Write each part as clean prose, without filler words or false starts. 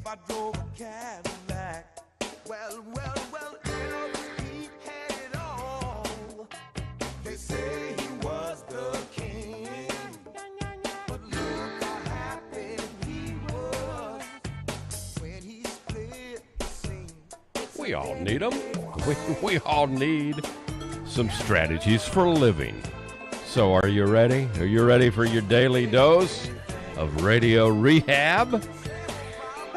I drove a Cadillac. Well, Elvis, he had it all. They say he was the king. But look how happy he was when he split the scene. We all need them. We all need some strategies for living. So are you ready? Are you ready for your daily dose of radio rehab?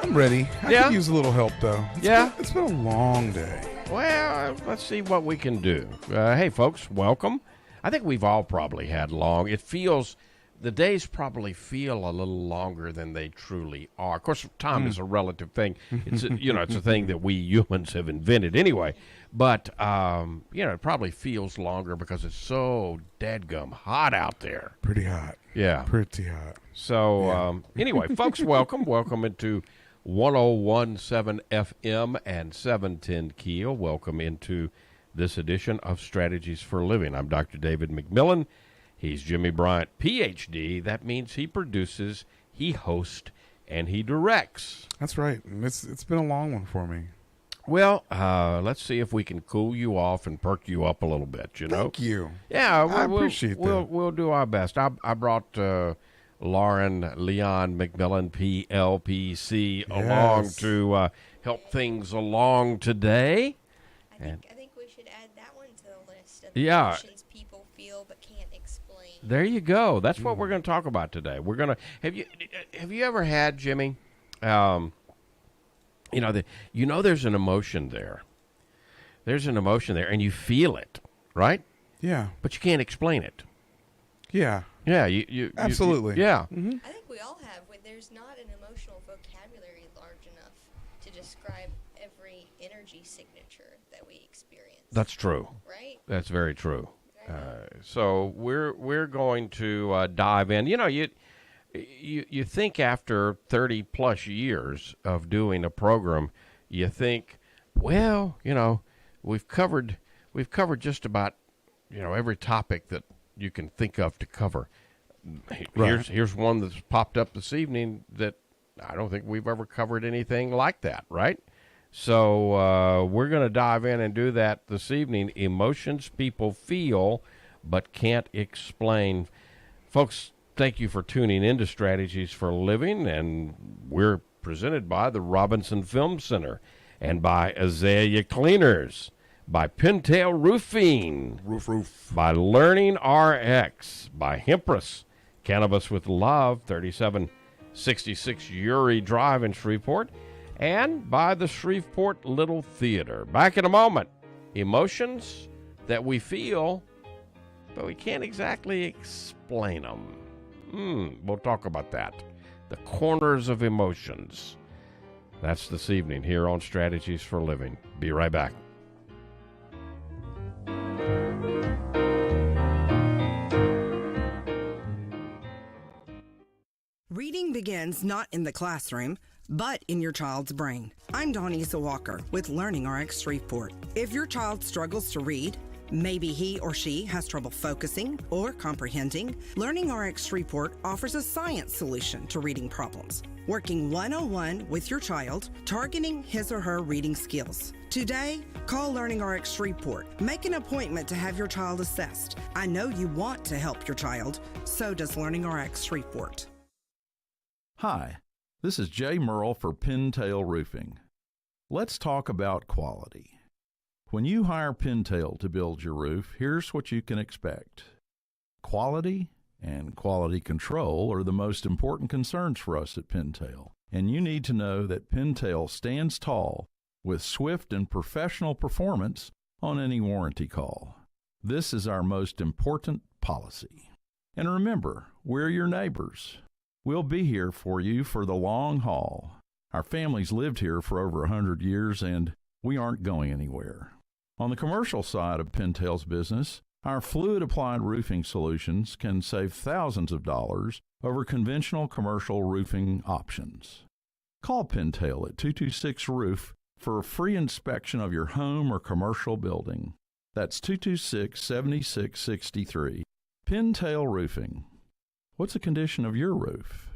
I'm ready. I could use a little help, though. It's been a long day. Well, let's see what we can do. Hey, folks, welcome. I think we've all probably had the days probably feel a little longer than they truly are. Of course, time is a relative thing. It's it's a thing that we humans have invented anyway. But it probably feels longer because it's so dadgum hot out there. Pretty hot. Yeah. Pretty hot. So anyway, folks, welcome. Welcome into 101.7 FM and 710 Keel. Welcome into this edition of Strategies for Living. I'm Dr. David McMillian. He's Jimmie Bryant, Ph.D. That means he produces, he hosts, and he directs. That's right. It's been a long one for me. Well, let's see if we can cool you off and perk you up a little bit, Thank you. Yeah, I appreciate that. We'll do our best. I brought Leon McMillian, PLPC, along to help things along today. I think we should add that one to the list of emotions people feel but can't explain. There you go. That's what we're going to talk about today. We're going to have you ever had, Jimmie? There's an emotion there. There's an emotion there, and you feel it, right? Yeah. But you can't explain it. Yeah. Yeah. You absolutely. Yeah. Mm-hmm. I think we all have. There's not an emotional vocabulary large enough to describe every energy signature that we experience. That's true. Right? That's very true. So we're going to dive in. You think after 30 plus years of doing a program, you think, well, we've covered just about every topic that you can think of to cover. Right. Here's one that's popped up this evening that I don't think we've ever covered anything like that, right? So we're going to dive in and do that this evening. Emotions people feel but can't explain. Folks, thank you for tuning in to Strategies for Living, and we're presented by the Robinson Film Center and by Azalea Cleaners, by Pintail Roofing, by Learning Rx, by Hempress, Cannabis with Love, 3766 Uri Drive in Shreveport, and by the Shreveport Little Theater. Back in a moment. Emotions that we feel, but we can't exactly explain them. We'll talk about that. The corners of emotions. That's this evening here on Strategies for Living. Be right back. Reading begins not in the classroom, but in your child's brain. I'm Donisa Walker with Learning Rx Shreveport. If your child struggles to read, maybe he or she has trouble focusing or comprehending, Learning Rx Shreveport offers a science solution to reading problems, working one-on-one with your child, targeting his or her reading skills. Today, call Learning Rx Shreveport. Make an appointment to have your child assessed. I know you want to help your child, so does Learning Rx Shreveport. Hi, this is Jay Merle for Pintail Roofing. Let's talk about quality. When you hire Pintail to build your roof, here's what you can expect. Quality and quality control are the most important concerns for us at Pintail, and you need to know that Pintail stands tall with swift and professional performance on any warranty call. This is our most important policy. And remember, we're your neighbors. We'll be here for you for the long haul. Our family's lived here for over 100 years, and we aren't going anywhere. On the commercial side of Pintail's business, our fluid-applied roofing solutions can save thousands of dollars over conventional commercial roofing options. Call Pintail at 226-ROOF for a free inspection of your home or commercial building. That's 226-7663. Pintail Roofing. What's the condition of your roof?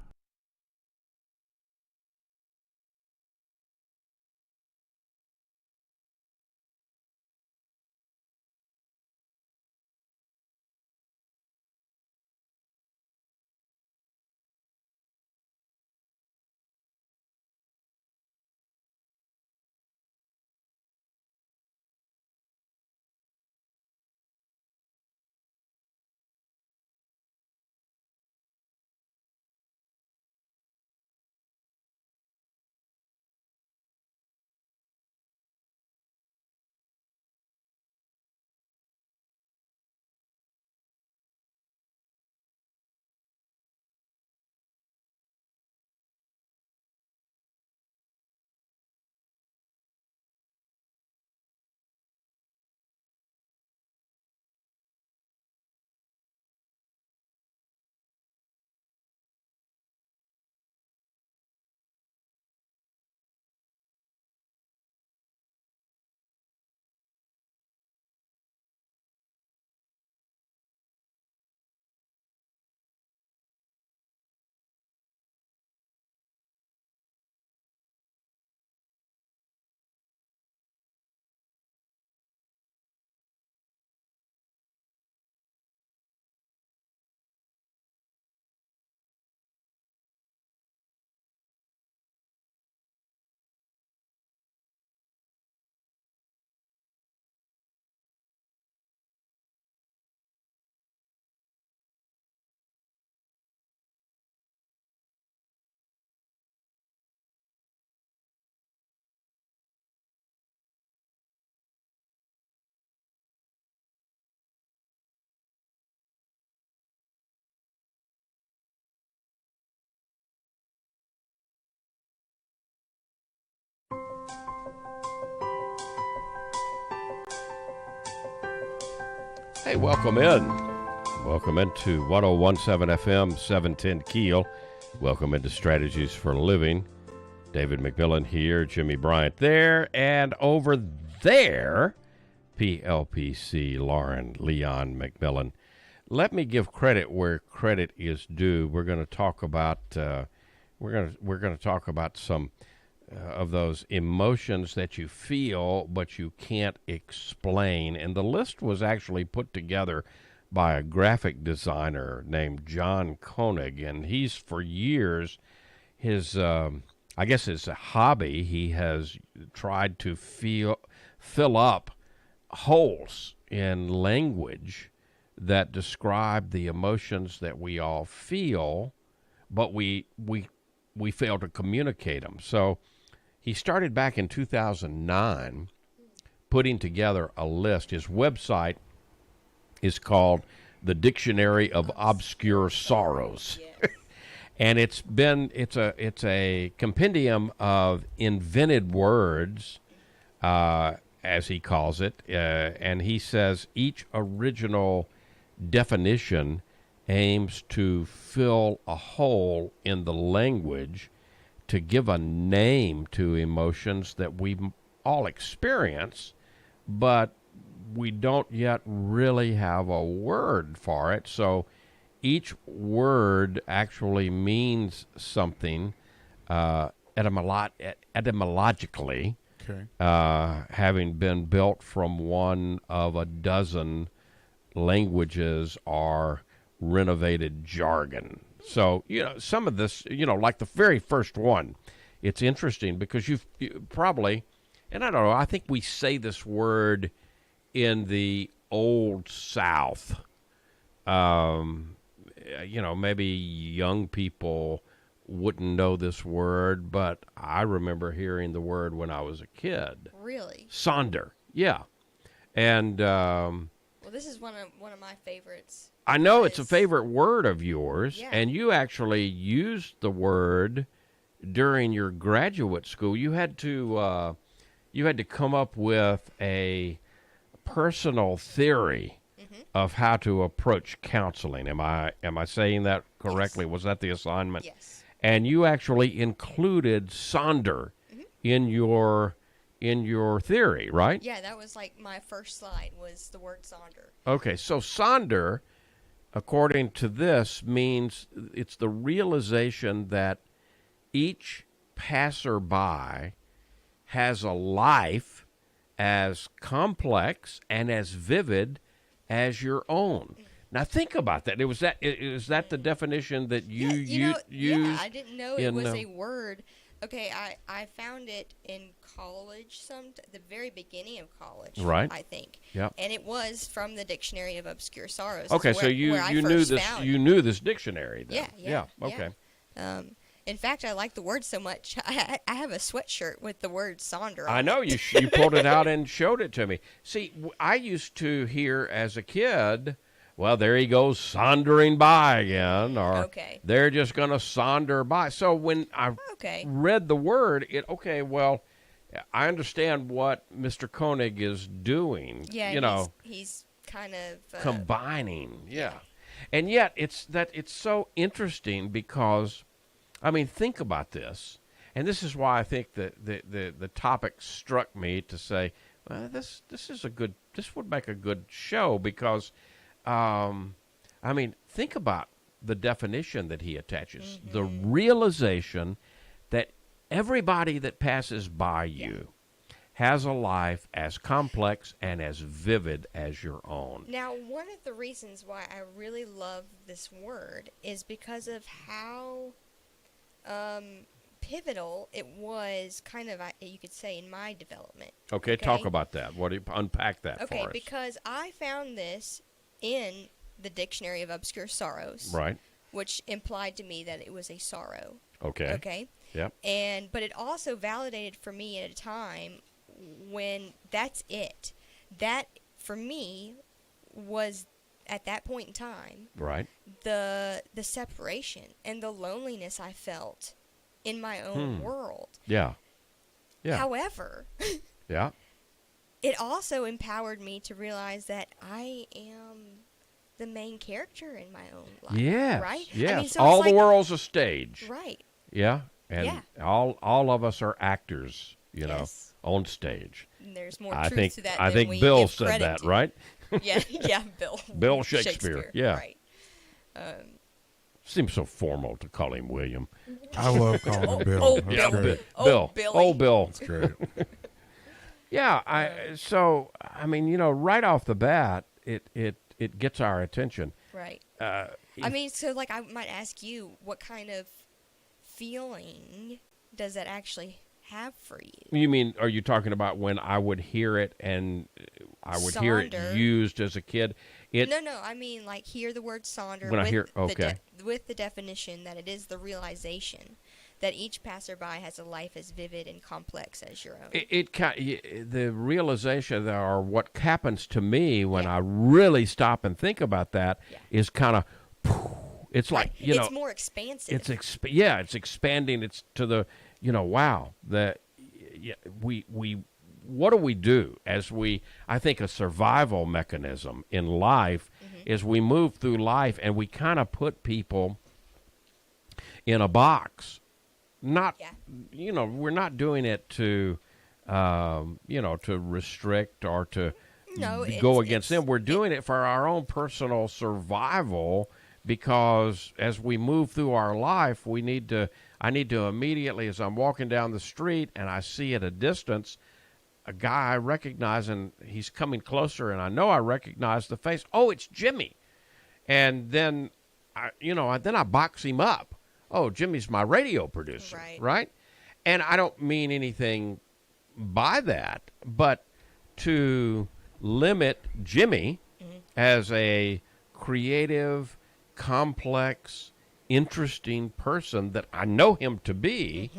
Hey, welcome in. Welcome into 1017 FM, 710 Keel. Welcome into Strategies for Living. David McMillian here, Jimmie Bryant there, and over there, PLPC Lauren Leon McMillian. Let me give credit where credit is due. We're going to talk about we're going to talk about some of those emotions that you feel but you can't explain. And the list was actually put together by a graphic designer named John Koenig, and he's for years his I guess it's a hobby. He has tried to fill up holes in language that describe the emotions that we all feel, but we fail to communicate them. So he started back in 2009 putting together a list. His website is called The Dictionary of Obscure Sorrows. Yes. And it's a compendium of invented words, as he calls it, and he says each original definition aims to fill a hole in the language to give a name to emotions that we all experience, but we don't yet really have a word for it. So each word actually means something etymologically, Okay. having been built from one of a dozen languages or renovated jargon. So, some of this, like the very first one, it's interesting because you probably, and I don't know, I think we say this word in the Old South. Maybe young people wouldn't know this word, but I remember hearing the word when I was a kid. Really? Sonder, yeah. And Well, this is one of my favorites. I know it's a favorite word of yours, Yeah. and you actually used the word during your graduate school. You had to come up with a personal theory of how to approach counseling. Am I saying that correctly? Yes. Was that the assignment? Yes. And you actually included Sonder in your theory, right? Yeah, that was like my first slide was the word Sonder. Okay, so Sonder, according to this, means it's the realization that each passerby has a life as complex and as vivid as your own. Now think about that. Is that the definition that you used? Yeah, I didn't know it in, was a word. Okay, I found it in college, the very beginning of college, right? I think. Yep. And it was from the Dictionary of Obscure Sorrows. Okay, where so you knew this. You knew this dictionary. Then. Yeah. Okay. In fact, I like the word so much. I have a sweatshirt with the word Sonder on I know it. you pulled it out and showed it to me. See, I used to hear as a kid, well, there he goes sondering by again, or they're just going to sonder by. So when I read the word, I understand what Mr. Koenig is doing. Yeah, he's kind of combining. Yeah. And yet it's so interesting because, I mean, think about this. And this is why I think that the topic struck me to say, well, this would make a good show because, think about the definition that he attaches. The realization that everybody that passes by you has a life as complex and as vivid as your own. Now, one of the reasons why I really love this word is because of how pivotal it was, kind of, you could say, in my development. Okay, talk about that. Unpack that for us. Okay, because I found this in the Dictionary of Obscure Sorrows. Right. Which implied to me that it was a sorrow. Okay. Okay. Yep. But it also validated for me at a time when that's it. That, for me, was, at that point in time, right, the separation and the loneliness I felt in my own world. Yeah. Yeah. However, yeah, it also empowered me to realize that I am the main character in my own life. Yes, right? yes. I mean, so all it's the like, world's a stage. right? Yeah, and all of us are actors, Yes. on stage. And there's more I truth think to that. I than think we Bill give said credit that, to. right? Yeah, Bill. Bill Shakespeare. Yeah. Right. Seems so formal to call him William. I love calling him Bill. Oh, That's Bill. great. Bill. Billy. Oh, Bill. That's great. Yeah, I mean, right off the bat, it gets our attention. Right. I mean, so like I might ask you, what kind of feeling does that actually have for you? You mean, are you talking about when I would hear it and I would hear it Sonder. used as a kid? No, I mean like hear the word Sonder When I with, hear- okay. with the definition that it is the realization that each passerby has a life as vivid and complex as your own. The realization that, or what happens to me when I really stop and think about that is kind of, it's like, it's more expansive. It's it's expanding. It's to the, wow, what do we do as I think a survival mechanism in life is we move through life and we kind of put people in a box. Not, we're not doing it to, to restrict or to go against them. We're doing it for our own personal survival because as we move through our life, I need to immediately, as I'm walking down the street and I see at a distance a guy I recognize and he's coming closer and I know I recognize the face. Oh, it's Jimmie. And then, then I box him up. Oh, Jimmie's my radio producer, right? And I don't mean anything by that, but to limit Jimmie as a creative, complex, interesting person that I know him to be,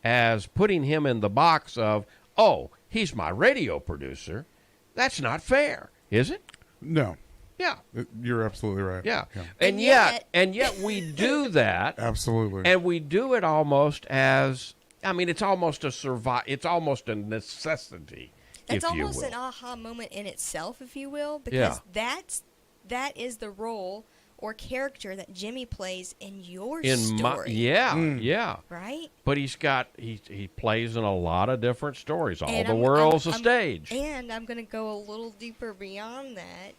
as putting him in the box of, oh, he's my radio producer, that's not fair, is it? No. Yeah. You're absolutely right. Yeah. And yet we do that. Absolutely. And we do it almost as, it's almost it's almost a necessity. That's if you almost will. an aha moment in itself, if you will, because that is the role or character that Jimmie plays in your story. Yeah. Right? But he plays in a lot of different stories. All And the world's a stage. And I'm going to go a little deeper beyond that,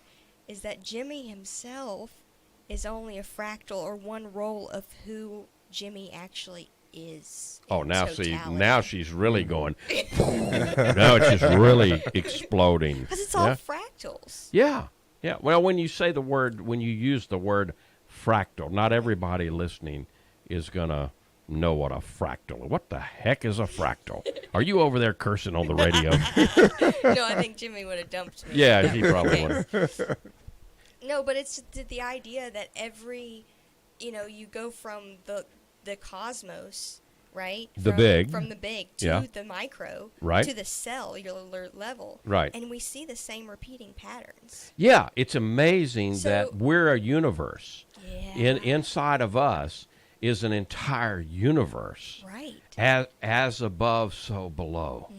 is that Jimmie himself is only a fractal or one role of who Jimmie actually is. Oh, now she's really going. Now it's just really exploding. Because it's all fractals. Yeah. Yeah. Well, when you use the word fractal, not everybody listening is going to know what a fractal. What the heck is a fractal? Are you over there cursing on the radio? No, I think Jimmie would have dumped me. Yeah, he probably would. No, but it's the idea that every, you go from the cosmos, right? From the big to the micro, right, to the cellular level, right, and we see the same repeating patterns. Yeah, it's amazing that we're a universe. Yeah. Inside of us is an entire universe. Right. As above, so below.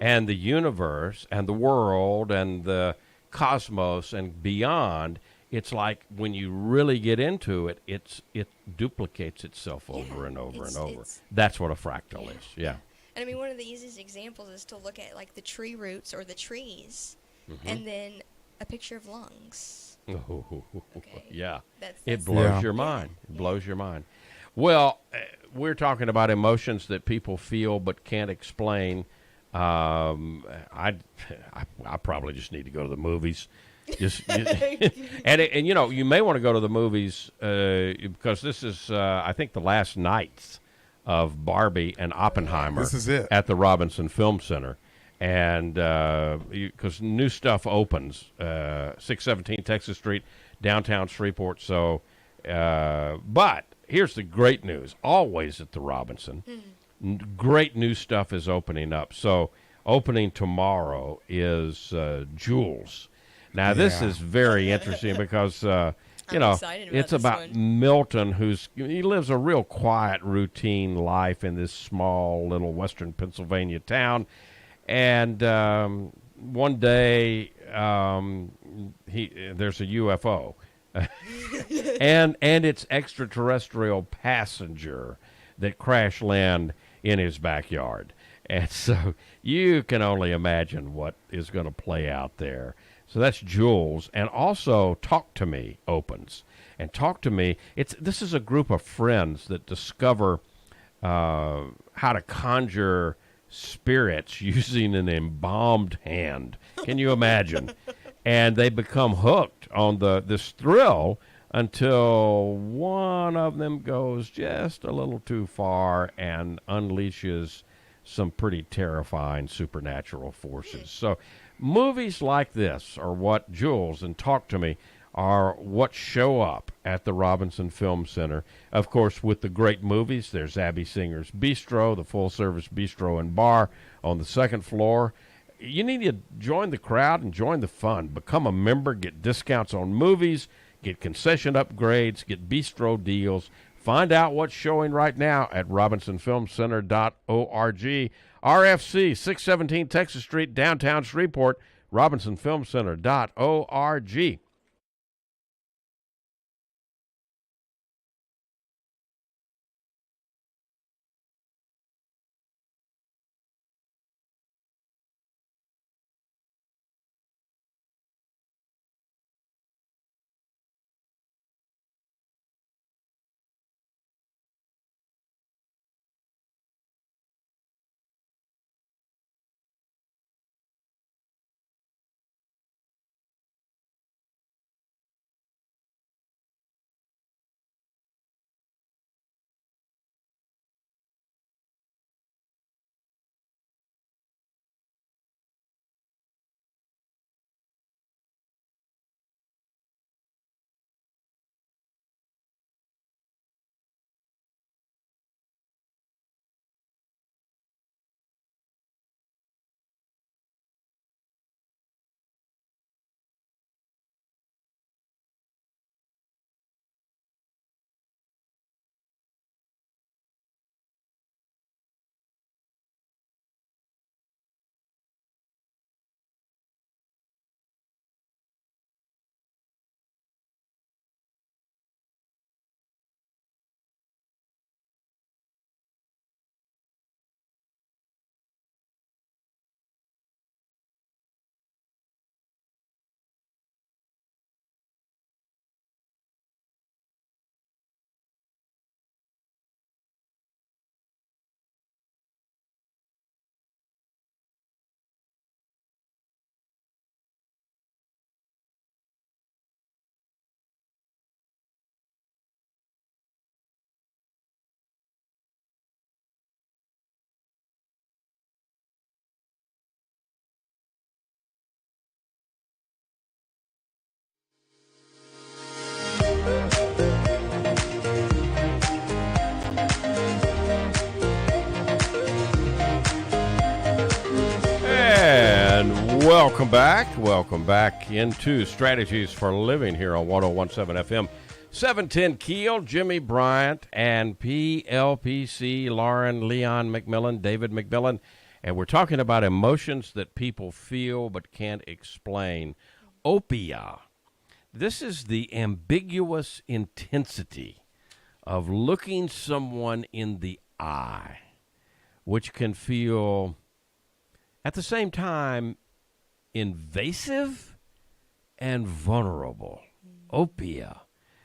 And the universe and the world and the cosmos and beyond, it's like when you really get into it, it duplicates itself over and over and over. That's what a fractal is. Yeah. And I mean, one of the easiest examples is to look at like the tree roots or the trees, and then a picture of lungs. Okay. Yeah. That's it blows your mind. It blows your mind. Well, we're talking about emotions that people feel but can't explain. I probably just need to go to the movies. And you may want to go to the movies because this is I think the last nights of Barbie and Oppenheimer. This is it at the Robinson Film Center, and because new stuff opens 617 Texas Street, downtown Shreveport. So, but here's the great news: always at the Robinson, great new stuff is opening up. So, opening tomorrow is Jules. Now, this is very interesting because, it's about Milton, he lives a real quiet, routine life in this small little western Pennsylvania town. And one day there's a UFO and its extraterrestrial passenger that crash land in his backyard. And so you can only imagine what is going to play out there. So that's Jules. And also Talk to Me opens. And Talk to Me, this is a group of friends that discover how to conjure spirits using an embalmed hand. Can you imagine? And they become hooked on this thrill until one of them goes just a little too far and unleashes some pretty terrifying supernatural forces. So movies like this are what Jules and Talk to Me are what show up at the Robinson Film Center. Of course, with the great movies, there's Abby Singer's Bistro, the full-service bistro and bar on the second floor. You need to join the crowd and join the fun. Become a member, get discounts on movies, get concession upgrades, get bistro deals. Find out what's showing right now at robinsonfilmcenter.org. RFC, 617 Texas Street, downtown Shreveport, robinsonfilmcenter.org. Welcome back into Strategies for Living here on 101.7 FM. 710 Keel, Jimmie Bryant, and PLPC, Lauren, Leon McMillian, David McMillian. And we're talking about emotions that people feel but can't explain. Opia. This is the ambiguous intensity of looking someone in the eye, which can feel, at the same time, invasive and vulnerable. Opia.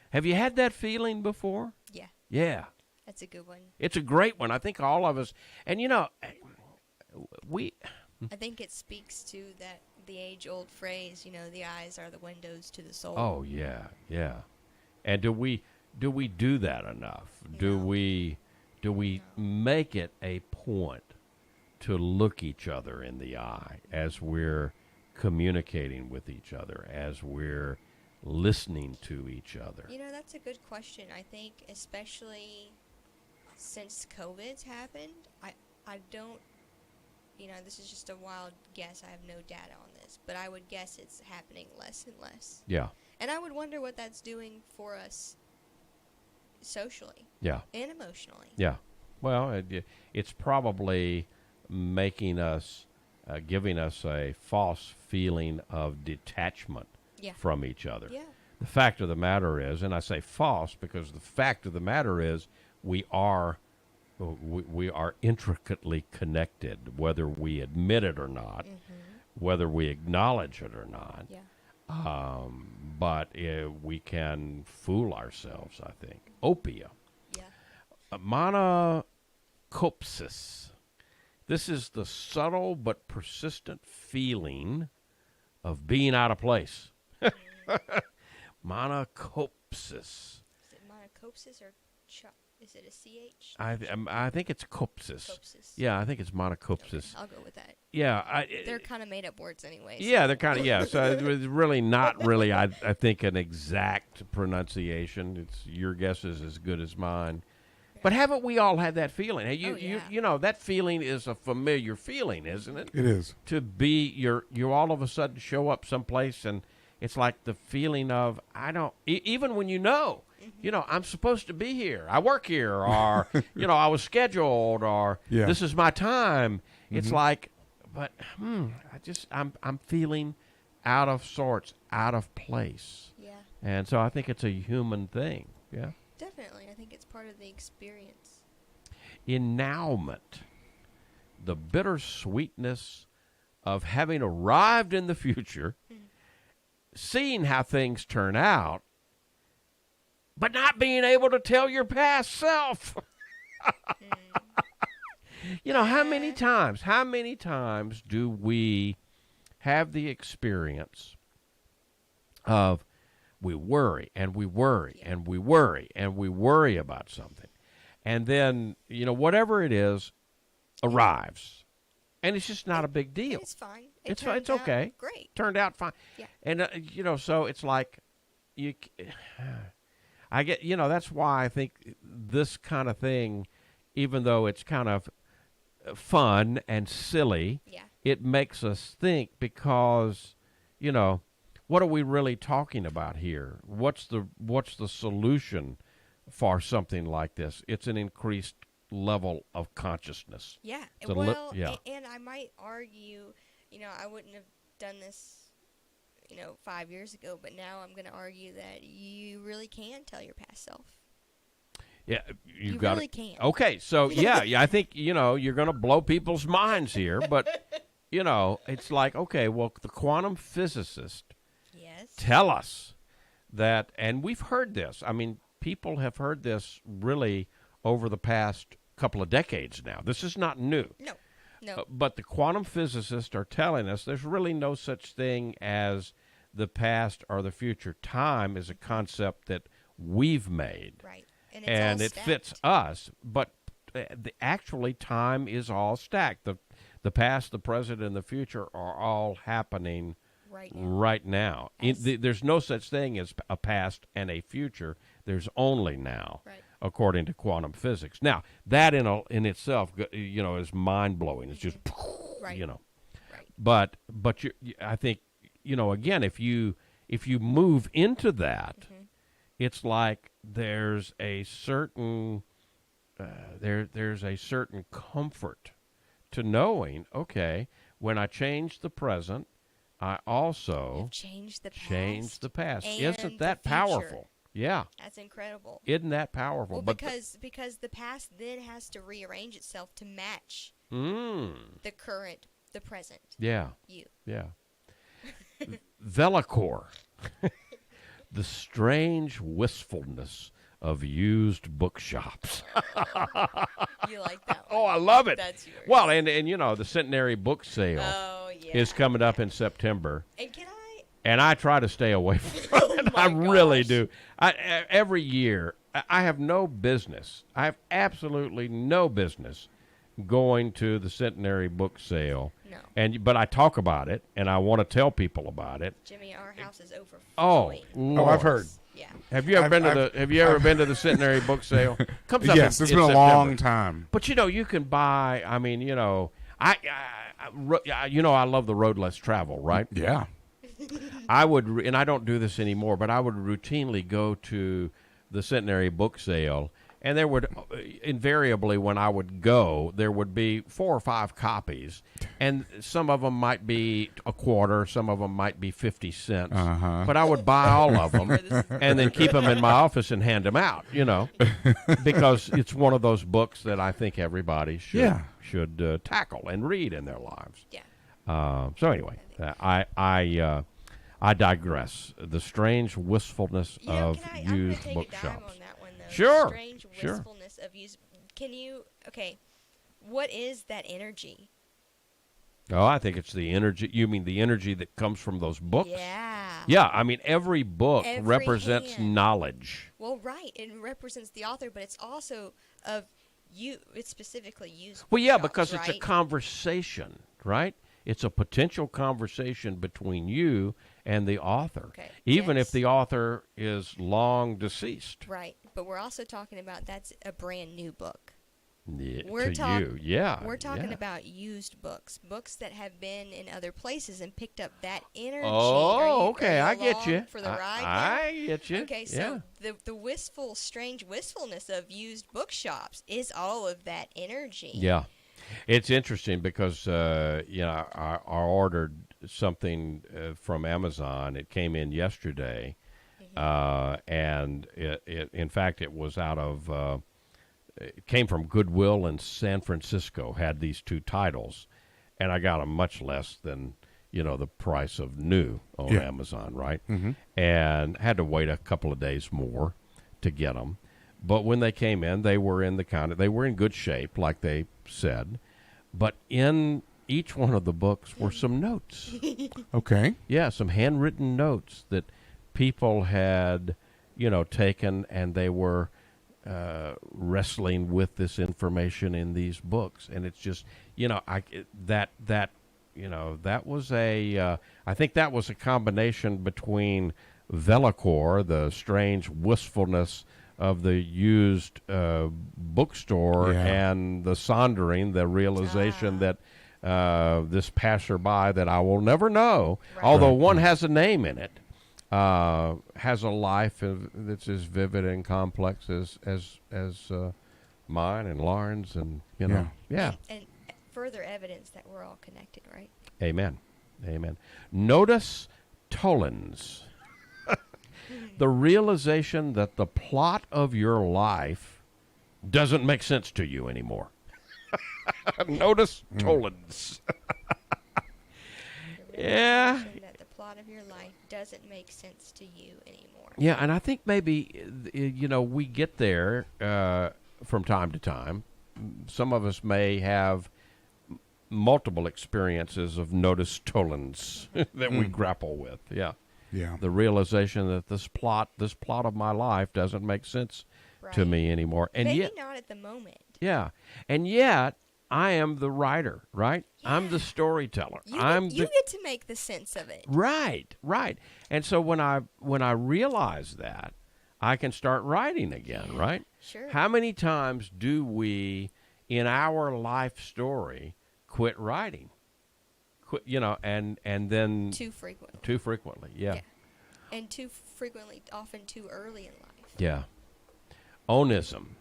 Have you had that feeling before? Yeah. Yeah. That's a good one. It's a great one. I think all of us, and I think it speaks to the age-old phrase, the eyes are the windows to the soul. Oh, yeah, yeah. And do we do that enough? Do we make it a point to look each other in the eye as we're communicating with each other, as we're listening to each other? That's a good question. I think especially since COVID's happened, I don't, this is just a wild guess. I have no data on this, but I would guess it's happening less and less. Yeah. And I would wonder what that's doing for us socially. Yeah. And emotionally. Yeah. Well, it's probably making us giving us a false feeling of detachment from each other. Yeah. The fact of the matter is, and I say false because the fact of the matter is, we are intricately connected, whether we admit it or not, whether we acknowledge it or not. Yeah. But we can fool ourselves, I think. Opium. Yeah. Monocopsis. This is the subtle but persistent feeling of being out of place. Monocopsis. Is it monocopsis or is it a CH? I think it's copsis. Copsis. Yeah, I think it's monocopsis. Okay, I'll go with that. Yeah. They're kind of made up words anyway. Yeah, they're kind of, yeah. So it's really not really, I think, an exact pronunciation. It's your guess is as good as mine. But haven't we all had that feeling? Hey, you know, that feeling is a familiar feeling, isn't it? It is. To be, you all of a sudden show up someplace and it's like the feeling of, even when you know, I'm supposed to be here. I work here, or, I was scheduled, or this is my time. It's like, but, I'm feeling out of sorts, out of place. Yeah. And so I think it's a human thing. Yeah. Definitely. I think it's part of the experience. Ennowment. The bittersweetness of having arrived in the future, seeing how things turn out, but not being able to tell your past self. How many times do we have the experience of we worry and we worry and we worry and we worry about something, and then, whatever it is arrives, and it's just not a big deal. It's fine. It's okay. Great. Turned out fine. Yeah. And, so it's like I get, that's why I think this kind of thing, even though it's kind of fun and silly, it makes us think because, what are we really talking about here? What's the solution for something like this? It's an increased level of consciousness. Yeah. And I might argue, I wouldn't have done this, 5 years ago, but now I'm going to argue that you really can tell your past self. Yeah, you really can. Okay, so I think you're going to blow people's minds here, but it's like, okay, well, the quantum physicists tell us that, and we've heard this. I mean, people have heard this really over the past couple of decades now. This is not new. No. But the quantum physicists are telling us there's really no such thing as the past or the future. Time is a concept that we've made. Right. And it fits us. But actually, time is all stacked. The past, the present, and the future are all happening right now. There's no such thing as a past and a future. There's only now. Right. According to quantum physics. Now, that in itself, is mind-blowing. It's just, Right. But I think, again, if you move into that, it's like there's a certain there's a certain comfort to knowing, okay, when I change the present, I also change the past. And Isn't that Future. powerful? Yeah. That's incredible. Isn't that powerful? Well, because the past then has to rearrange itself to match the present. Yeah. You. Yeah. Velicor. The strange wistfulness of used bookshops. You like that one? Oh, I love it. That's yours. Well, and the Centenary Book Sale is coming up in September. And I try to stay away from it. I really do. Every year, I have no business. I have absolutely no business going to the Centenary Book Sale. No. But I talk about it, and I want to tell people about it. Jimmie, our house is overflowing. Oh, I've heard. Yeah. Have you ever been to the Centenary Book Sale? Comes up yes, it's been a long time. But you can buy. I mean, I love the road less travel, right? Yeah. I would, and I don't do this anymore, but I would routinely go to the Centenary Book Sale And there would invariably, when I would go, there would be 4 or 5 copies, and some of them might be a quarter, some of them might be 50 cents. But I would buy all of them and then keep them in my office and hand them out, because it's one of those books that I think everybody should tackle and read in their lives. Yeah. So anyway, I digress. The strange wistfulness of used bookshops. Sure. Strange wistfulness of use. What is that energy? Oh, I think it's the energy. You mean the energy that comes from those books? Yeah. Yeah, I mean, every book Every represents hand. knowledge. Well, right. It represents the author, but it's also of you. It's specifically used. Well, yeah, bookshops, because it's a right? conversation, right? It's a potential conversation between you and the author, even if the author is long deceased. Right, but we're also talking about that's a brand new book. Yeah, We're We're talking about used books that have been in other places and picked up that energy. Oh, okay, I get you. For the ride, I get you. Okay, so the strange wistfulness of used bookshops is all of that energy. Yeah, it's interesting because I ordered something from Amazon. It came in yesterday, and it in fact it was out of. It came from Goodwill in San Francisco, had these 2 titles, and I got them much less than, the price of new on Amazon, right? And had to wait a couple of days more to get them. But when they came in, they were in they were in good shape, like they said. But in each one of the books were some notes. Okay. Yeah, some handwritten notes that people had, taken, and they were wrestling with this information in these books, and it's just that was I think that was a combination between Velicor, the strange wistfulness of the used bookstore, and the Sondering, the realization that this passerby that I will never know, although one has a name in it, has a life that's as vivid and complex as mine and Lauren's, and And further evidence that we're all connected, right? Amen. Notice Tollins. The realization that the plot of your life doesn't make sense to you anymore. Notice Tollins. Yeah. That the plot of your life doesn't make sense to you anymore. Yeah, and I think maybe, we get there from time to time. Some of us may have multiple experiences of notice Tollins that we grapple with. Yeah. The realization that this plot of my life doesn't make sense to me anymore. And maybe yet, not at the moment. Yeah. And yet, I am the writer, right? Yeah. I'm the storyteller. You get to make the sense of it. Right. And so when I realize that, I can start writing again, right? Sure. How many times do we, in our life story, quit writing? And then Too frequently. Too frequently, yeah. And too frequently, often too early in life. Yeah. Onism.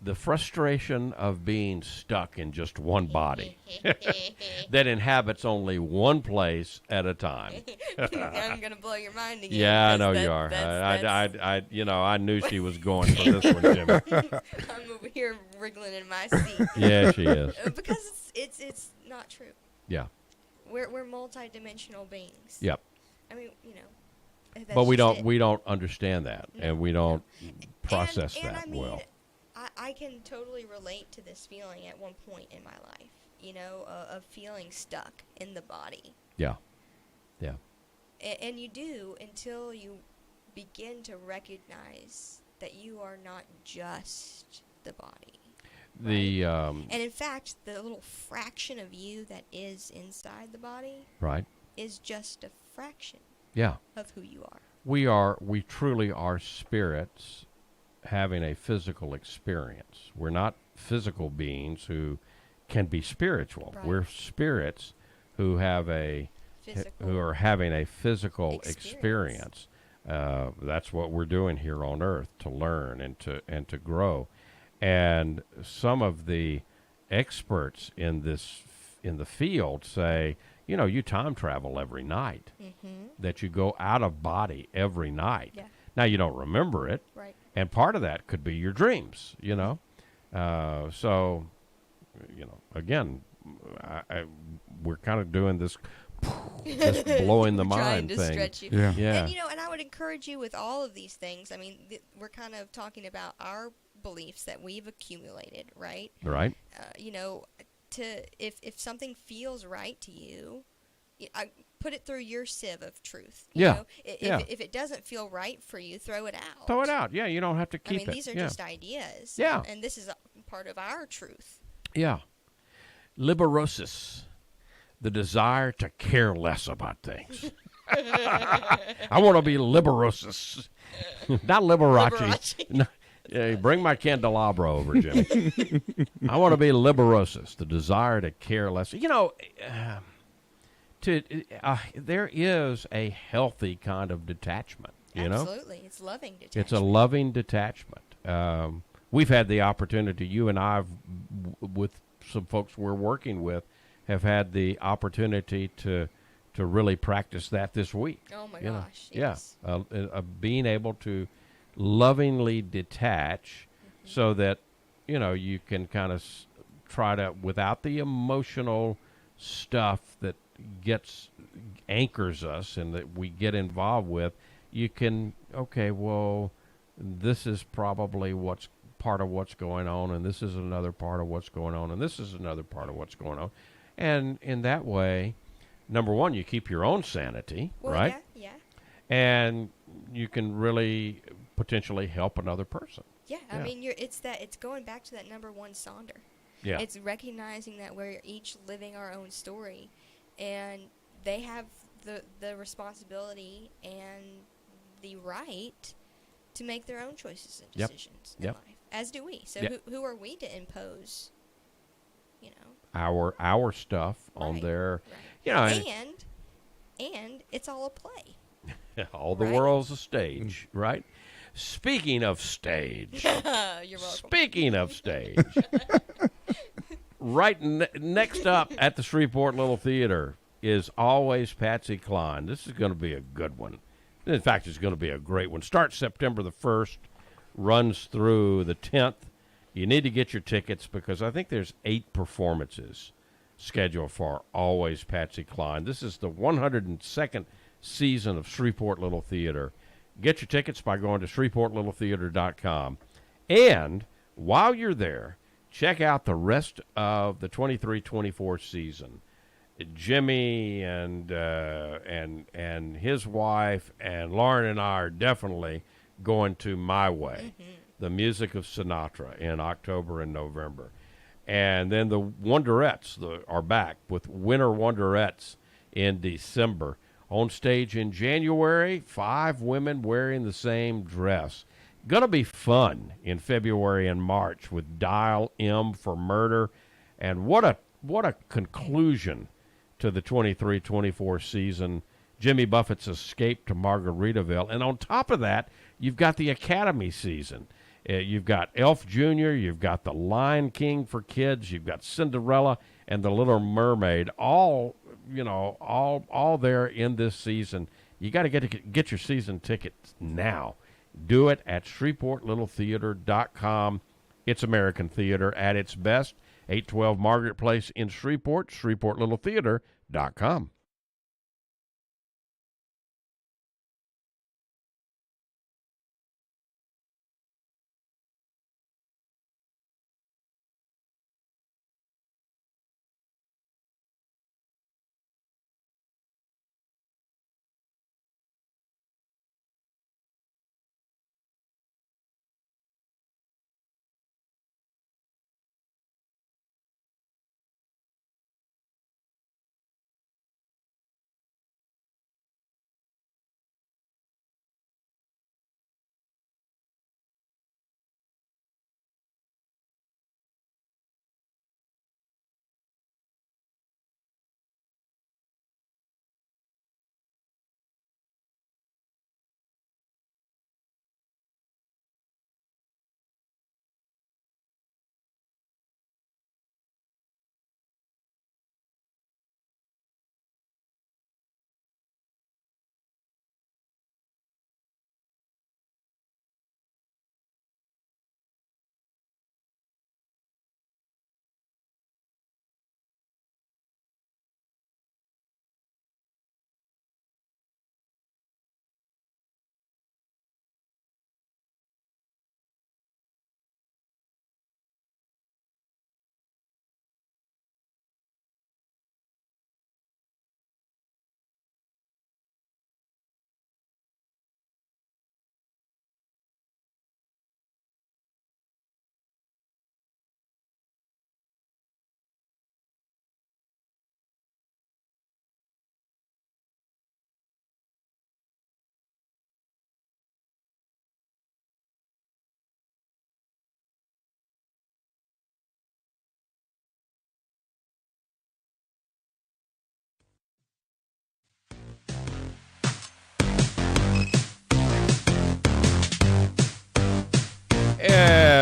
The frustration of being stuck in just one body that inhabits only one place at a time. I'm gonna blow your mind again. Yeah, I know you are. I knew she was going for this one, Jimmie. I'm over here wriggling in my seat. Yeah, she is. Because it's not true. Yeah. We're multi-dimensional beings. Yep. I mean, that's but we just don't understand that, and we don't process and that I mean, well. I can totally relate to this feeling at one point in my life, of feeling stuck in the body. Yeah. And you do until you begin to recognize that you are not just the body. And in fact, the little fraction of you that is inside the body is just a fraction of who you are. We truly are spirits having a physical experience. We're not physical beings who can be spiritual. Right. We're spirits who have who are having a physical experience. That's what we're doing here on earth, to learn and to grow. And some of the experts in the field say, you time travel every night, that you go out of body every night. Yeah. Now, you don't remember it. Right. And part of that could be your dreams, So, again, we're kind of doing this blowing the trying mind to thing. stretch you. Yeah. Yeah. And I would encourage you with all of these things. I mean, we're kind of talking about our beliefs that we've accumulated, right? Right. If something feels right to you, I put it through your sieve of truth. Yeah. If it doesn't feel right for you, throw it out. Throw it out. Yeah, you don't have to keep it. These are just ideas. Yeah. And this is a part of our truth. Yeah. Liberosis, the desire to care less about things. I want to be liberosis, not Liberace. No, yeah, bring my candelabra over, Jimmie. I want to be liberosis, the desire to care less. There is a healthy kind of detachment. Absolutely, it's loving detachment. It's a loving detachment. We've had the opportunity. You and I, with some folks we're working with, have had the opportunity to really practice that this week. Oh my gosh! Yes. Yeah, being able to lovingly detach, so that you can kind of try to, without the emotional stuff that anchors us and that we get involved with. You can, this is probably what's part of what's going on, and this is another part of what's going on, and this is another part of what's going on. And in that way, number one, you keep your own sanity, right? Yeah. And you can really potentially help another person. Yeah, I mean, it's going back to that number one Sonder. Yeah. It's recognizing that we're each living our own story, and they have the responsibility and the right to make their own choices and decisions in life, as do we. So who are we to impose, our stuff on their, and it's all a play. All the world's a stage, right? Speaking of stage, You're welcome. Speaking of stage, right next up at the Shreveport Little Theater is always Patsy Cline. This is going to be a good one. In fact, it's going to be a great one. Starts September the 1st, runs through the 10th. You need to get your tickets because I think there's 8 performances scheduled for Always Patsy Cline. This is the 102nd season of Shreveport Little Theater. Get your tickets by going to shreveportlittletheater.com. And while you're there, check out the rest of the 23-24 season. Jimmie and his wife and Lauren and I are definitely going to My Way, the music of Sinatra, in October and November. And then the Wonderettes are back with Winter Wonderettes in December. On stage in January, 5 women wearing the same dress. Gonna be fun in February and March with Dial M for Murder. And what a conclusion to the 23-24 season. Jimmy Buffett's Escape to Margaritaville. And on top of that, you've got the Academy season. You've got Elf Jr., you've got The Lion King for kids, you've got Cinderella and The Little Mermaid, all there in this season. You got to get your season tickets now. Do it at shreveportlittletheater.com. It's American theater at its best. 812 Margaret Place in Shreveport, shreveportlittletheater.com.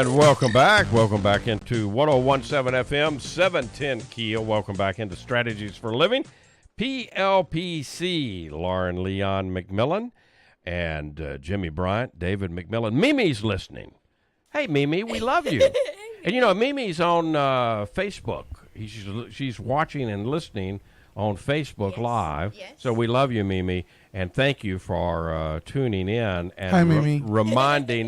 And welcome back. Welcome back into 101.7 FM, 710 Keel. Welcome back into Strategies for Living. PLPC, Lauren Leon McMillian and Jimmie Bryant, David McMillian. Mimi's listening. Hey, Mimi, we love you. And, you know, Mimi's on Facebook. She's watching and listening on Facebook Live. Yes. So we love you, Mimi, and thank you for tuning in and Hi, Mimi.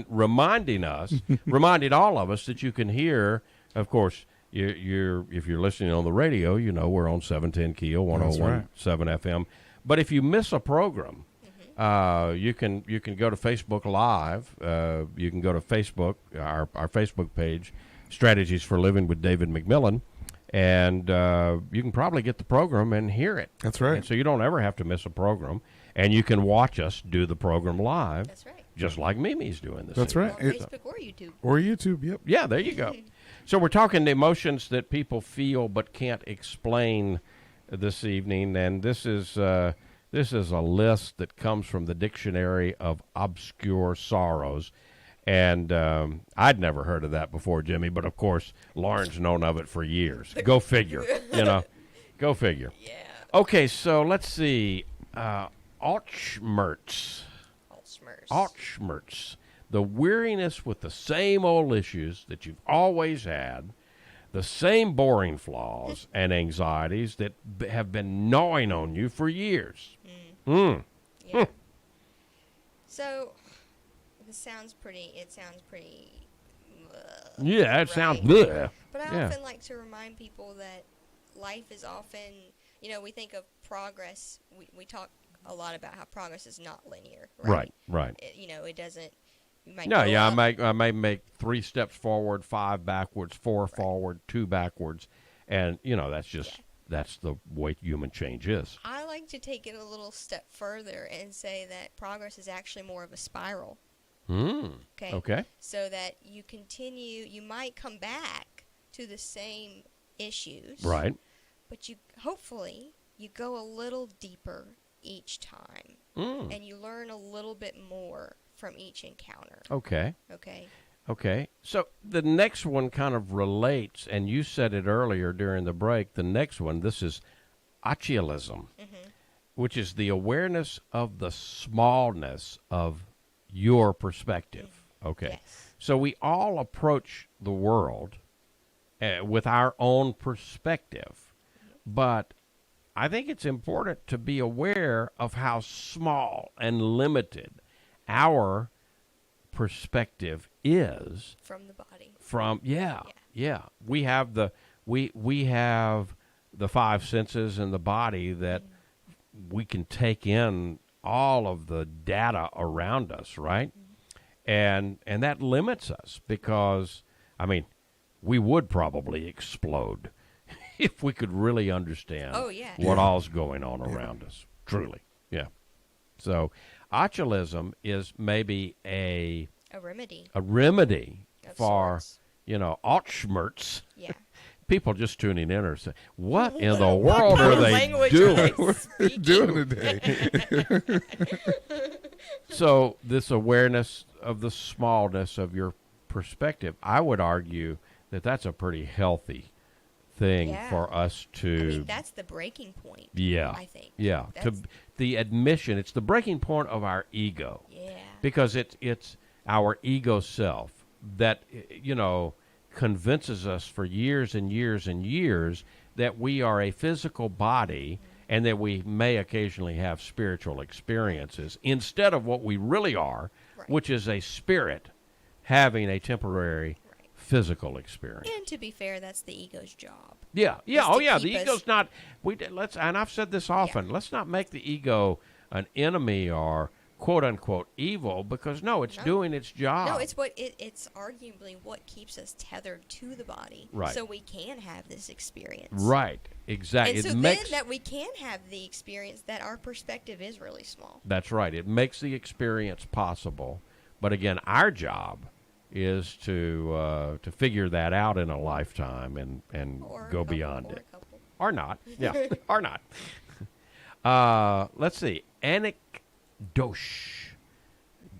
reminding all of us that you can hear. Of course, if you're listening on the radio, you know we're on 710 Keel, 101.7 FM. But if you miss a program, you can go to Facebook Live. You can go to Facebook, our Facebook page, Strategies for Living with David McMillian. And you can probably get the program and hear it. That's right. And so you don't ever have to miss a program. And you can watch us do the program live. That's right. Just like Mimi's doing this. That's right. On Facebook or YouTube. Or YouTube, yep. Yeah, there you go. So we're talking the emotions that people feel but can't explain this evening. And this is a list that comes from the Dictionary of Obscure Sorrows. And I'd never heard of that before, Jimmie, but of course, Lauren's known of it for years. Go figure, you know. Go figure. Yeah. Okay, so let's see. Altschmerz. The weariness with the same old issues that you've always had, the same boring flaws and anxieties that have been gnawing on you for years. Yeah. So... It sounds pretty. Yeah, it right? sounds good. But I often like to remind people that life is often, you know, we think of progress. We talk a lot about how progress is not linear. Right. You know, it doesn't. I may make 3 steps forward, 5 backwards, 4 forward, 2 backwards, and you know that's just that's the way human change is. I like to take it a little step further and say that progress is actually more of a spiral. Okay. So that you might come back to the same issues. Right. But hopefully you go a little deeper each time. And you learn a little bit more from each encounter. Okay. Okay. So the next one kind of relates, and you said it earlier during the break, the next one, this is achialism, which is the awareness of the smallness of your perspective. Okay. Yes. So we all approach the world with our own perspective, but I think it's important to be aware of how small and limited our perspective is from the body. We have we have the 5 senses in the body that we can take in all of the data around us, right? And that limits us because, I mean, we would probably explode if we could really understand what all's going on around us, truly. Yeah. So achialism is maybe a remedy for, you know, Altschmerz. Yeah. People just tuning in are saying, what in the world are they doing? What are you doing today? So this awareness of the smallness of your perspective, I would argue that that's a pretty healthy thing for us to... I mean, that's the breaking point, I think. Yeah, the admission, it's the breaking point of our ego. Yeah. Because it's our ego self that, you know, convinces us for years and years and years that we are a physical body and that we may occasionally have spiritual experiences instead of what we really are, which is a spirit having a temporary physical experience. And to be fair, that's the ego's job. Yeah. The ego's not. And I've said this often. Let's not make the ego an enemy or quote unquote evil, because it's doing its job. No, it's arguably what keeps us tethered to the body, so we can have this experience. Right, exactly. And so then that we can have the experience that our perspective is really small. That's right. It makes the experience possible, but again, our job is to figure that out in a lifetime and go beyond it, or not. Yeah, or not. Let's see, Anecdoche,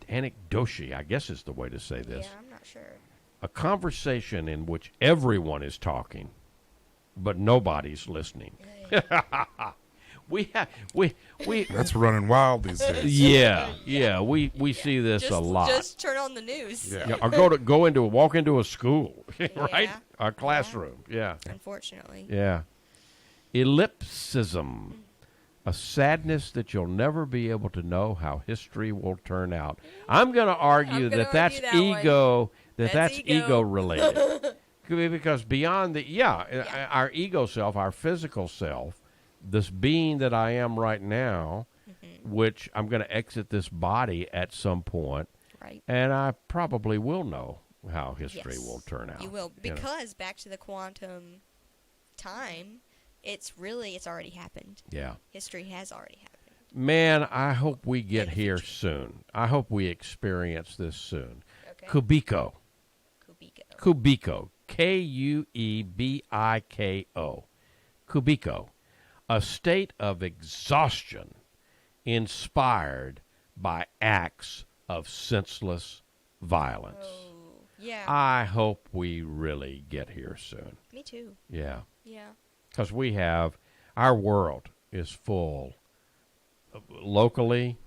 I guess is the way to say this. Yeah, I'm not sure. a conversation in which everyone is talking, but nobody's listening. we That's running wild these days. Yeah. We see this a lot. Just turn on the news. Yeah, or walk into a school, right? A classroom. Yeah. Unfortunately. Yeah. Ellipsism. A sadness that you'll never be able to know how history will turn out. I'm going to argue that's ego. That's ego related. Because beyond our ego self, our physical self, this being that I am right now, which I'm going to exit this body at some point, right? And I probably will know how history will turn out. You will, because back to the quantum time. It's already happened. Yeah. History has already happened. Man, I hope we get here soon. I hope we experience this soon. Okay. Kubiko. Kubiko. Kuebiko. Kubiko. A state of exhaustion inspired by acts of senseless violence. Oh, yeah. I hope we really get here soon. Me too. Yeah. Yeah. Because our world is full, locally,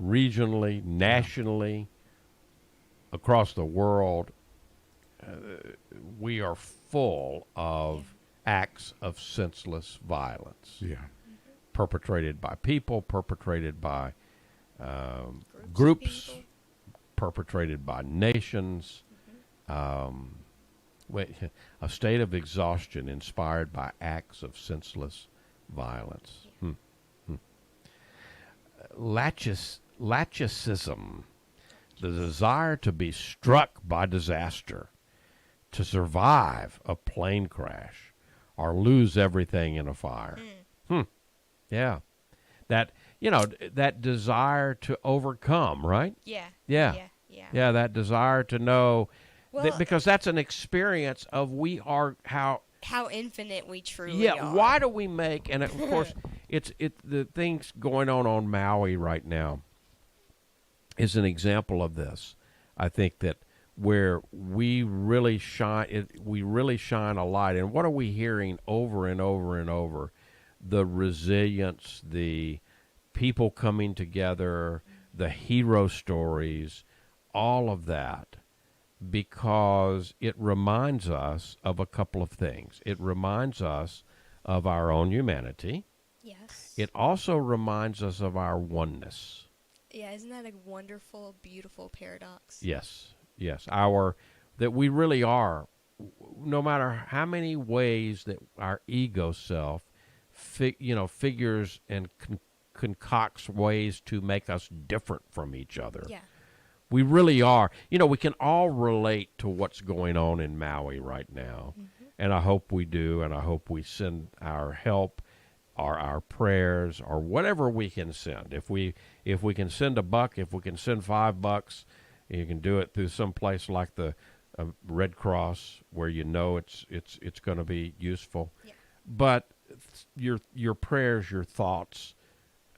regionally, nationally, across the world. We are full of acts of senseless violence. Yeah. Perpetrated by people, perpetrated by groups, perpetrated by nations. A state of exhaustion inspired by acts of senseless violence. Lachecism, the desire to be struck by disaster, to survive a plane crash, or lose everything in a fire. Yeah. That desire to overcome, right? Yeah. Yeah, that desire to know. Because that's an experience of how infinite we truly are. Yeah, why do we make, and of course, it's the things going on Maui right now is an example of this. I think that where we really shine a light. And what are we hearing over and over and over? The resilience, the people coming together, the hero stories, all of that. Because it reminds us of a couple of things. It reminds us of our own humanity. Yes. It also reminds us of our oneness. Yeah, isn't that a wonderful, beautiful paradox? Yes. That we really are, no matter how many ways that our ego self figures and concocts ways to make us different from each other. Yeah. We really are. We can all relate to what's going on in Maui right now. And I hope we do, and I hope we send our help or our prayers or whatever we can send. If we can send $1, if we can send $5, you can do it through some place like the Red Cross where it's going to be useful. Yeah. But your prayers, your thoughts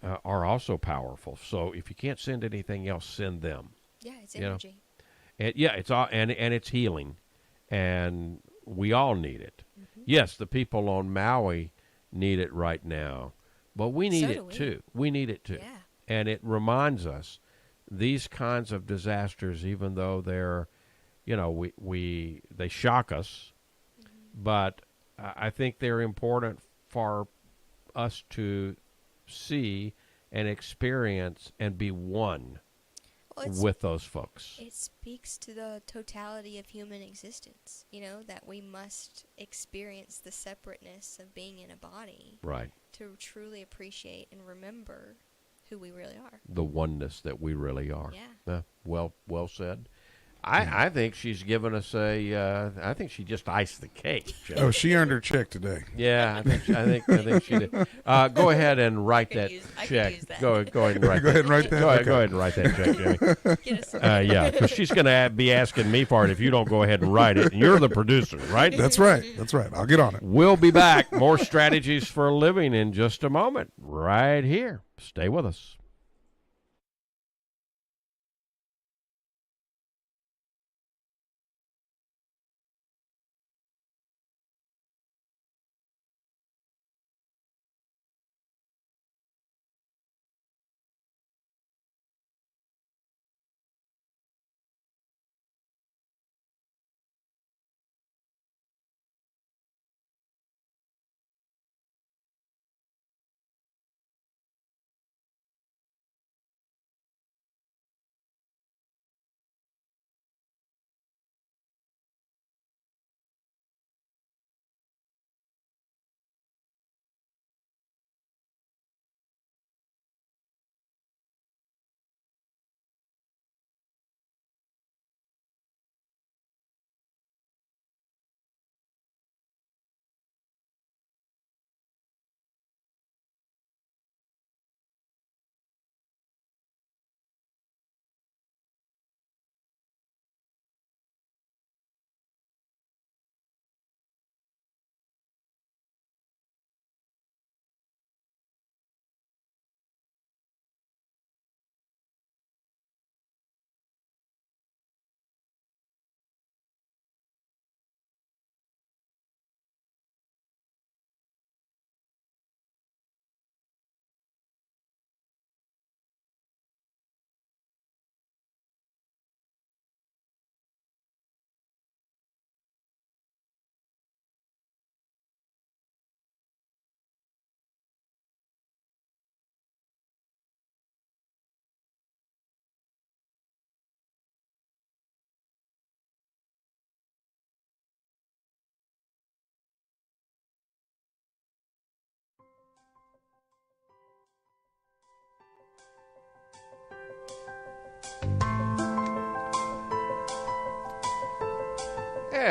are also powerful. So if you can't send anything else, send them. Yeah, it's energy. It's all and it's healing, and we all need it. Yes, the people on Maui need it right now, but we need it too. We need it too. Yeah. And it reminds us these kinds of disasters, even though they're, they shock us, but I think they're important for us to see and experience and be one with those folks. It speaks to the totality of human existence, that we must experience the separateness of being in a body. Right. To truly appreciate and remember who we really are. The oneness that we really are. Yeah. Well said. I think she's given us I think she just iced the cake. Joe. Oh, she earned her check today. Yeah, I think she did. Go ahead and write that check. Go ahead and write. Go ahead and write that. Go ahead and write that check, Jimmie. Yeah, because she's going to be asking me for it if you don't go ahead and write it. And you're the producer, right? That's right. I'll get on it. We'll be back. More strategies for a living in just a moment. Right here. Stay with us.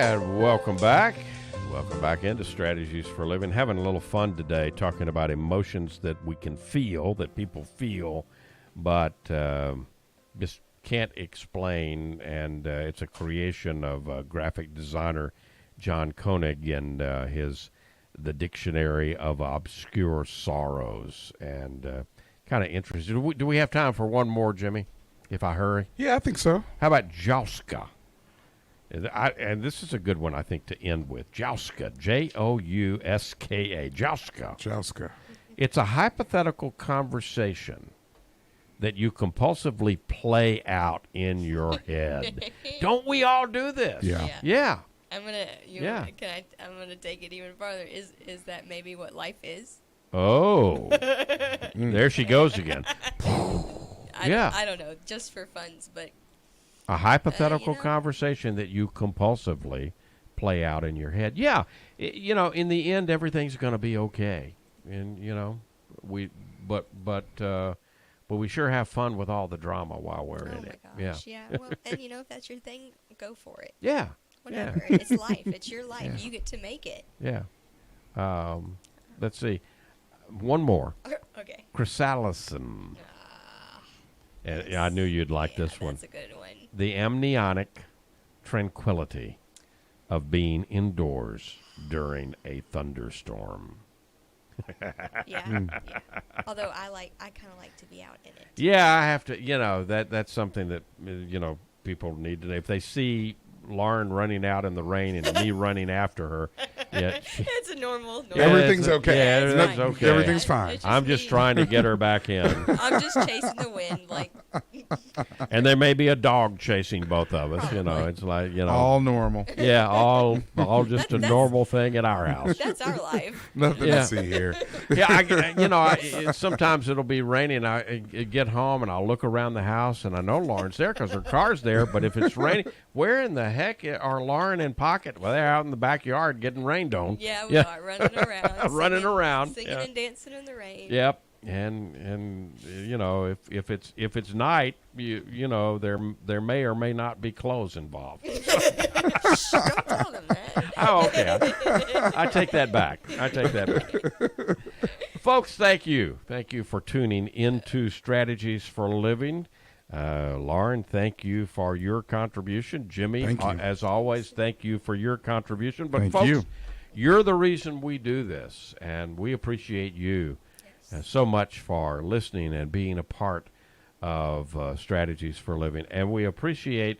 And welcome back. Welcome back into Strategies for Living. Having a little fun today talking about emotions that we can feel, that people feel, but just can't explain. And it's a creation of graphic designer John Koenig and the Dictionary of Obscure Sorrows. And kind of interesting. Do we have time for one more, Jimmy, if I hurry? Yeah, I think so. How about Jouska? And this is a good one, I think, to end with. Jouska, Jouska, Jouska. Jouska. It's a hypothetical conversation that you compulsively play out in your head. Don't we all do this? Yeah. I'm gonna. I'm gonna take it even farther. Is that maybe what life is? Oh, there she goes again. I don't know. Just for funs, but. A hypothetical conversation that you compulsively play out in your head. Yeah, in the end, everything's going to be okay, and we sure have fun with all the drama while we're in it. Gosh, yeah. Well, and if that's your thing, go for it. Yeah. Whatever. Yeah. It's life. It's your life. Yeah. You get to make it. Yeah. Let's see. One more. Okay. Chrysalison. And I knew you'd like this one. That's a good one. The amniotic tranquility of being indoors during a thunderstorm. Yeah. Although I kind of like to be out in it. Yeah, I have to. That's something that people need to know. If they see Lauren running out in the rain and me running after her, it's a normal. Everything's okay. Yeah, everything's okay. Everything's fine. I'm just trying to get her back in. I'm just chasing the wind, like. And there may be a dog chasing both of us. It's like all normal. Yeah, all just a normal thing at our house. That's our life. Nothing to see here. Yeah, sometimes it'll be raining. I get home and I'll look around the house and I know Lauren's there because her car's there. But if it's raining, where in the heck are Lauren and Pocket? Well, they're out in the backyard getting rained on. Yeah, we are running around, singing yeah. and dancing in the rain. Yep. And if it's night, there may or may not be clothes involved. Don't tell them that. Oh, okay. I take that back. Folks, thank you for tuning into Strategies for Living. Lauren, thank you for your contribution. Jimmie, as always, thank you for your contribution. But folks, you're the reason we do this, and we appreciate you. So much for listening and being a part of Strategies for Living. And we appreciate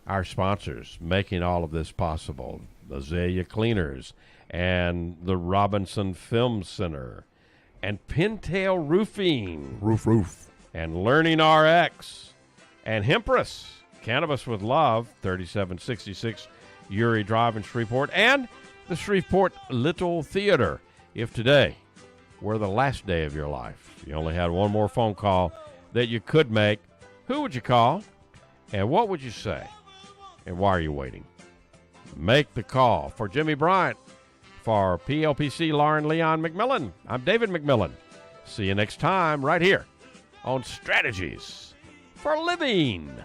our sponsors making all of this possible. Azalea Cleaners and the Robinson Film Center and Pintail Roofing. Roof. And Learning Rx and Hempress. Cannabis with Love, 3766 Uri Drive in Shreveport. And the Shreveport Little Theater. If today were the last day of your life, you only had one more phone call that you could make, who would you call and what would you say? And why are you waiting? Make the call. For Jimmie Bryant, for PLPC Lauren Leon McMillian, I'm David McMillian. See you next time right here on Strategies for Living.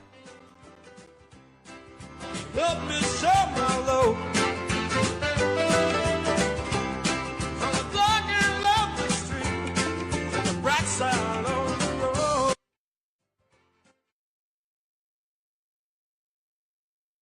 Love me some, I love